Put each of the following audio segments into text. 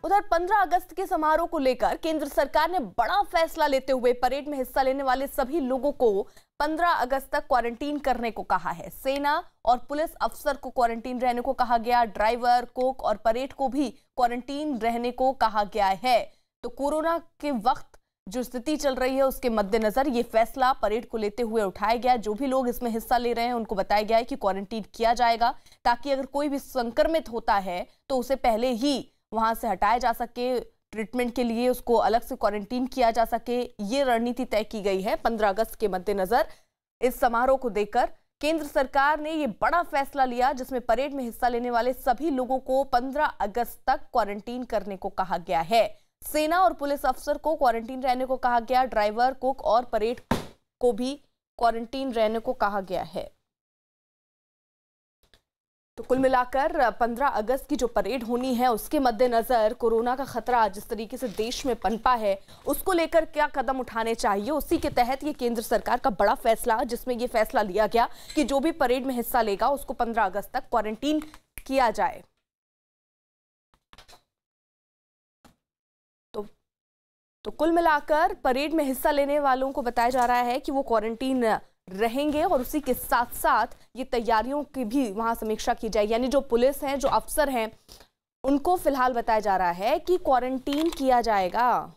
उधर 15 अगस्त के समारोह को लेकर केंद्र सरकार ने बड़ा फैसला लेते हुए परेड में हिस्सा लेने वाले सभी लोगों को 15 अगस्त तक क्वारंटीन करने को कहा है। सेना और पुलिस अफसर को क्वारंटीन रहने को कहा गया, ड्राइवर, कुक और परेड को भी क्वारंटीन रहने को कहा गया है। तो कोरोना के वक्त जो स्थिति चल रही है उसके मद्देनजर ये फैसला परेड को लेते हुए उठाया गया। जो भी लोग इसमें हिस्सा ले रहे हैं उनको बताया गया है कि क्वारंटीन किया जाएगा, ताकि अगर कोई भी संक्रमित होता है तो उसे पहले ही वहां से हटाया जा सके, ट्रीटमेंट के लिए उसको अलग से क्वारंटीन किया जा सके। ये रणनीति तय की गई है 15 अगस्त के मद्देनजर। इस समारोह को देखकर केंद्र सरकार ने ये बड़ा फैसला लिया, जिसमें परेड में हिस्सा लेने वाले सभी लोगों को 15 अगस्त तक क्वारंटीन करने को कहा गया है। सेना और पुलिस अफसर को क्वारंटीन रहने को कहा गया, ड्राइवर, कुक और परेड को भी क्वारंटीन रहने को कहा गया है। तो कुल मिलाकर 15 अगस्त की जो परेड होनी है उसके मद्देनजर कोरोना का खतरा जिस तरीके से देश में पनपा है उसको लेकर क्या कदम उठाने चाहिए, उसी के तहत ये केंद्र सरकार का बड़ा फैसला, जिसमें ये फैसला लिया गया कि जो भी परेड में हिस्सा लेगा उसको 15 अगस्त तक क्वारंटीन किया जाए। तो कुल मिलाकर परेड में हिस्सा लेने वालों को बताया जा रहा है कि वो क्वारंटीन रहेंगे और उसी के साथ साथ ये तैयारियों की भी वहां समीक्षा की जाए। यानी जो पुलिस हैं, जो अफसर हैं, उनको फिलहाल बताया जा रहा है कि क्वारंटीन किया जाएगा।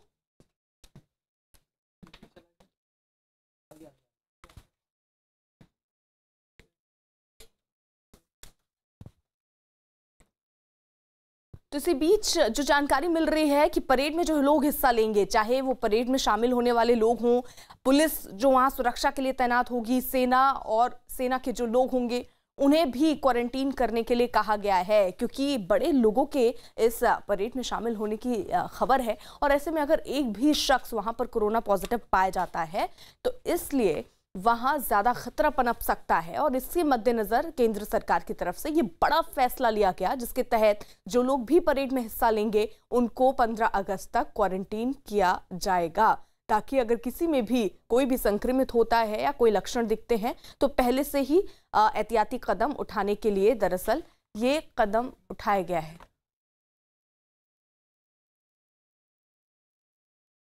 तो इसी बीच जो जानकारी मिल रही है कि परेड में जो लोग हिस्सा लेंगे, चाहे वो परेड में शामिल होने वाले लोग हों, पुलिस जो वहां सुरक्षा के लिए तैनात होगी, सेना और सेना के जो लोग होंगे उन्हें भी क्वारंटीन करने के लिए कहा गया है, क्योंकि बड़े लोगों के इस परेड में शामिल होने की खबर है। और ऐसे में अगर एक भी शख्स वहां पर कोरोना पॉजिटिव पाया जाता है तो इसलिए वहां ज्यादा खतरा पनप सकता है। और इसके मद्देनजर केंद्र सरकार की तरफ से ये बड़ा फैसला लिया गया, जिसके तहत जो लोग भी परेड में हिस्सा लेंगे उनको 15 अगस्त तक क्वारंटीन किया जाएगा, ताकि अगर किसी में भी कोई भी संक्रमित होता है या कोई लक्षण दिखते हैं तो पहले से ही एहतियाती कदम उठाने के लिए दरअसल ये कदम उठाया गया है।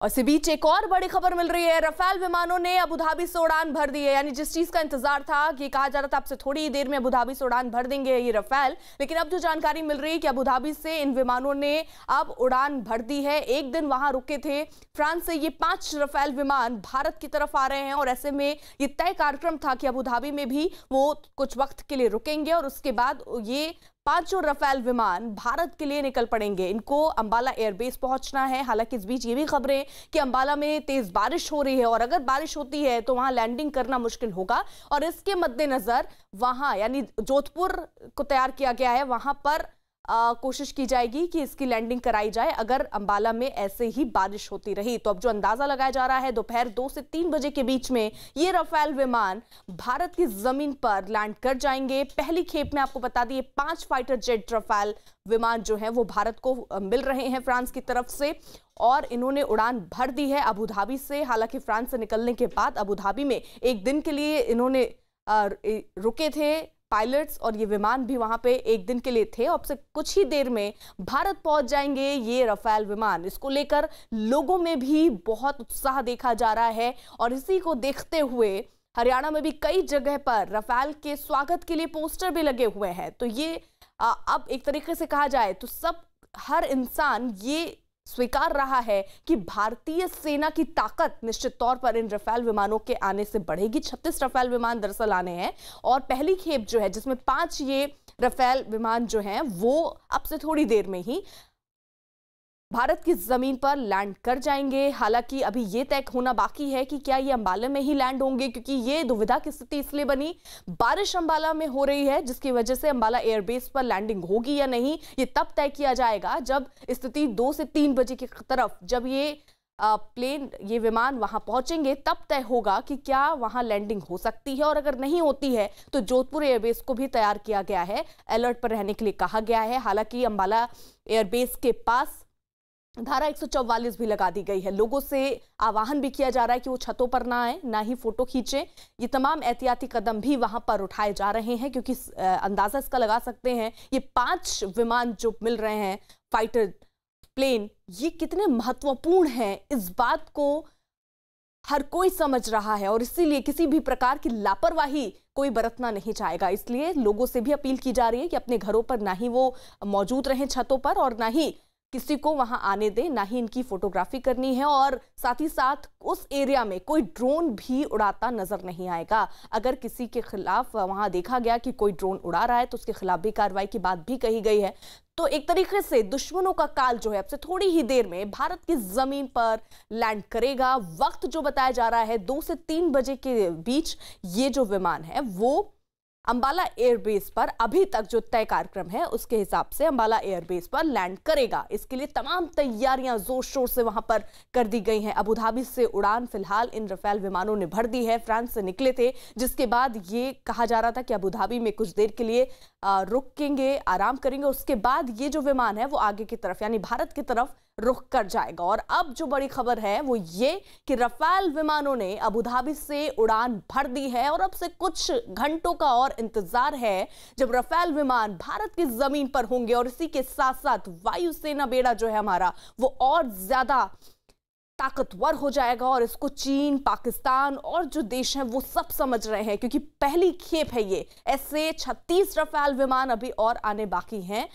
और इसी बीच एक और बड़ी खबर मिल रही है, रफाल विमानों ने अबू धाबी से उड़ान भर दी है। यानी जिस चीज का इंतजार था कि कहा जा रहा था अब से थोड़ी देर में अबू धाबी से उड़ान भर देंगे ये रफाल, लेकिन अब जो जानकारी मिल रही है कि अबू धाबी से इन विमानों ने अब उड़ान भर दी है। एक दिन वहां रुके थे फ्रांस से ये 5 रफाल विमान भारत की तरफ आ रहे हैं और ऐसे में ये तय कार्यक्रम था कि अबू धाबी में भी वो कुछ वक्त के लिए रुकेंगे और उसके बाद ये 5 रफाल विमान भारत के लिए निकल पड़ेंगे। इनको अंबाला एयरबेस पहुंचना है। हालांकि इस बीच ये भी खबरें कि अंबाला में तेज बारिश हो रही है और अगर बारिश होती है तो वहां लैंडिंग करना मुश्किल होगा और इसके मद्देनजर वहां यानी जोधपुर को तैयार किया गया है, वहां पर कोशिश की जाएगी कि इसकी लैंडिंग कराई जाए अगर अंबाला में ऐसे ही बारिश होती रही। तो अब जो अंदाजा लगाया जा रहा है दोपहर 2 से 3 बजे के बीच में ये रफाल विमान भारत की जमीन पर लैंड कर जाएंगे। पहली खेप में आपको बता दिए 5 फाइटर जेट रफाल विमान जो हैं वो भारत को मिल रहे हैं फ्रांस की तरफ से और इन्होंने उड़ान भर दी है अबू धाबी से। हालांकि फ्रांस से निकलने के बाद अबू धाबी में एक दिन के लिए इन्होंने रुके थे पायलट्स और ये विमान भी वहां पे एक दिन के लिए थे। अब से कुछ ही देर में भारत पहुंच जाएंगे ये रफाल विमान। इसको लेकर लोगों में भी बहुत उत्साह देखा जा रहा है और इसी को देखते हुए हरियाणा में भी कई जगह पर रफाल के स्वागत के लिए पोस्टर भी लगे हुए हैं। तो ये अब एक तरीके से कहा जाए तो हर इंसान ये स्वीकार रहा है कि भारतीय सेना की ताकत निश्चित तौर पर इन रफाल विमानों के आने से बढ़ेगी। 36 रफाल विमान दरअसल आने हैं और पहली खेप जो है जिसमें 5 ये रफाल विमान जो हैं वो अब से थोड़ी देर में ही भारत की जमीन पर लैंड कर जाएंगे। हालांकि अभी ये तय होना बाकी है कि क्या ये अंबाला में ही लैंड होंगे, क्योंकि ये दुविधा की स्थिति इसलिए बनी, बारिश अंबाला में हो रही है जिसकी वजह से अंबाला एयरबेस पर लैंडिंग होगी या नहीं ये तब तय किया जाएगा जब स्थिति 2 से 3 बजे की तरफ जब ये विमान वहां पहुंचेंगे तब तय होगा कि क्या वहां लैंडिंग हो सकती है और अगर नहीं होती है तो जोधपुर एयरबेस को भी तैयार किया गया है, अलर्ट पर रहने के लिए कहा गया है। हालांकि अंबाला एयरबेस के पास धारा 144 भी लगा दी गई है। लोगों से आह्वान भी किया जा रहा है कि वो छतों पर ना आए, ना ही फोटो खींचे। ये तमाम एहतियाती कदम भी वहां पर उठाए जा रहे हैं क्योंकि अंदाजा इसका लगा सकते हैं ये 5 विमान जो मिल रहे हैं फाइटर प्लेन ये कितने महत्वपूर्ण हैं, इस बात को हर कोई समझ रहा है और इसीलिए किसी भी प्रकार की लापरवाही कोई बरतना नहीं चाहेगा। इसलिए लोगों से भी अपील की जा रही है कि अपने घरों पर ना ही वो मौजूद रहें छतों पर और ना ही किसी को वहां आने दें, ना ही इनकी फोटोग्राफी करनी है और साथ ही साथ उस एरिया में कोई ड्रोन भी उड़ाता नजर नहीं आएगा। अगर किसी के खिलाफ वहां देखा गया कि कोई ड्रोन उड़ा रहा है तो उसके खिलाफ भी कार्रवाई की बात भी कही गई है। तो एक तरीके से दुश्मनों का काल जो है अब से थोड़ी ही देर में भारत की जमीन पर लैंड करेगा। वक्त जो बताया जा रहा है 2 से 3 बजे के बीच ये जो विमान है वो अंबाला एयरबेस पर, अभी तक जो तय कार्यक्रम है उसके हिसाब से अंबाला एयरबेस पर लैंड करेगा। इसके लिए तमाम तैयारियां जोर शोर से वहां पर कर दी गई हैं। अबुधाबी से उड़ान फिलहाल इन रफेल विमानों ने भर दी है। फ्रांस से निकले थे, जिसके बाद ये कहा जा रहा था कि अबुधाबी में कुछ देर के लिए रुकेंगे, आराम करेंगे। उसके बाद ये जो विमान है वो आगे की तरफ यानी भारत की तरफ रुख कर जाएगा। और अब जो बड़ी खबर है वो ये कि रफेल विमानों ने अबुधाबी से उड़ान भर दी है और अब से कुछ घंटों का और इंतजार है जब रफेल विमान भारत की जमीन पर होंगे। और इसी के साथ साथ वायुसेना बेड़ा जो है हमारा वो और ज्यादा ताकतवर हो जाएगा और इसको चीन, पाकिस्तान और जो देश हैं वो सब समझ रहे हैं, क्योंकि पहली खेप है ये। ऐसे 36 रफेल विमान अभी और आने बाकी हैं।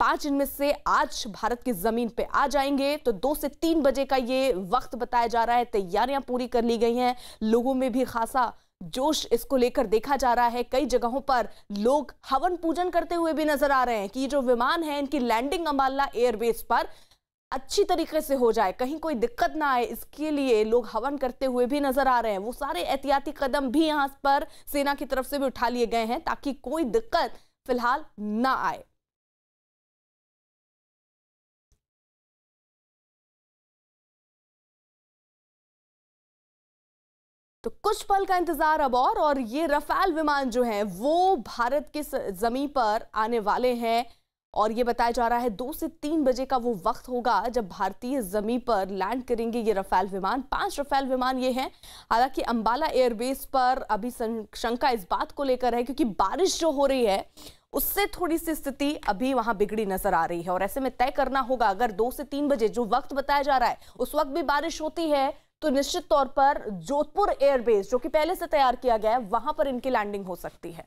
5 इनमें से आज भारत की जमीन पे आ जाएंगे। तो 2 से 3 बजे का ये वक्त बताया जा रहा है। तैयारियां पूरी कर ली गई हैं। लोगों में भी खासा जोश इसको लेकर देखा जा रहा है। कई जगहों पर लोग हवन पूजन करते हुए भी नजर आ रहे हैं कि ये जो विमान है इनकी लैंडिंग अंबाला एयरबेस पर अच्छी तरीके से हो जाए, कहीं कोई दिक्कत ना आए, इसके लिए लोग हवन करते हुए भी नजर आ रहे हैं। वो सारे एहतियाती कदम भी यहां पर सेना की तरफ से भी उठा लिए गए हैं ताकि कोई दिक्कत फिलहाल ना आए। तो कुछ पल का इंतजार अब और ये रफेल विमान जो हैं वो भारत के जमीन पर आने वाले हैं। और ये बताया जा रहा है 2 से 3 बजे का वो वक्त होगा जब भारतीय जमीन पर लैंड करेंगे ये रफेल विमान। 5 रफेल विमान ये हैं। हालांकि अंबाला एयरबेस पर अभी शंका इस बात को लेकर है क्योंकि बारिश जो हो रही है उससे थोड़ी सी स्थिति अभी वहां बिगड़ी नजर आ रही है। और ऐसे में तय करना होगा, अगर 2 से 3 बजे जो वक्त बताया जा रहा है उस वक्त भी बारिश होती है तो निश्चित तौर पर जोधपुर एयरबेस जो कि पहले से तैयार किया गया है वहां पर इनकी लैंडिंग हो सकती है।